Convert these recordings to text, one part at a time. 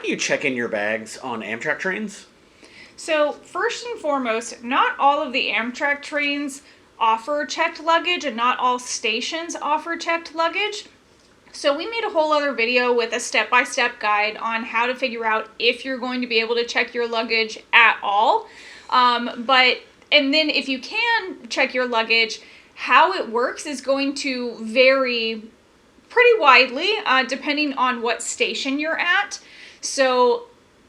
do you check in your bags on Amtrak trains? So first and foremost, not all of the Amtrak trains offer checked luggage and not all stations offer checked luggage. So we made a whole other video with a step-by-step guide on how to figure out if you're going to be able to check your luggage at all. And then if you can check your luggage, how it works is going to vary pretty widely depending on what station you're at. So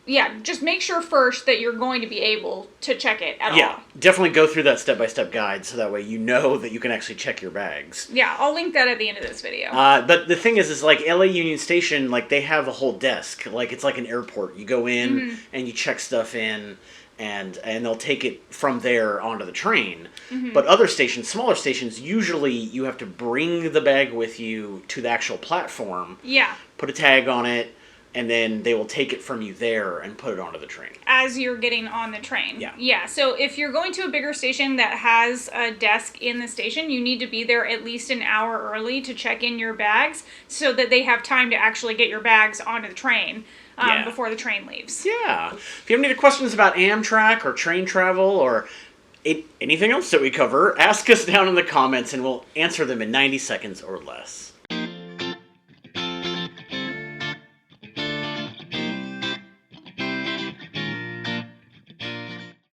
yeah, just make sure first that you're going to be able to check it at all. Yeah, definitely go through that step-by-step guide so that way you know that you can actually check your bags. Yeah, I'll link that at the end of this video. But the thing is like LA Union Station, like they have a whole desk. Like it's like an airport. You go in and you check stuff in and they'll take it from there onto the train. But other stations, smaller stations, usually you have to bring the bag with you to the actual platform. Yeah. Put a tag on it. And then they will take it from you there and put it onto the train. As you're getting on the train. Yeah. Yeah, so if you're going to a bigger station that has a desk in the station, you need to be there at least an hour early to check in your bags so that they have time to actually get your bags onto the train before the train leaves. Yeah. If you have any questions about Amtrak or train travel or anything else that we cover, ask us down in the comments and we'll answer them in 90 seconds or less.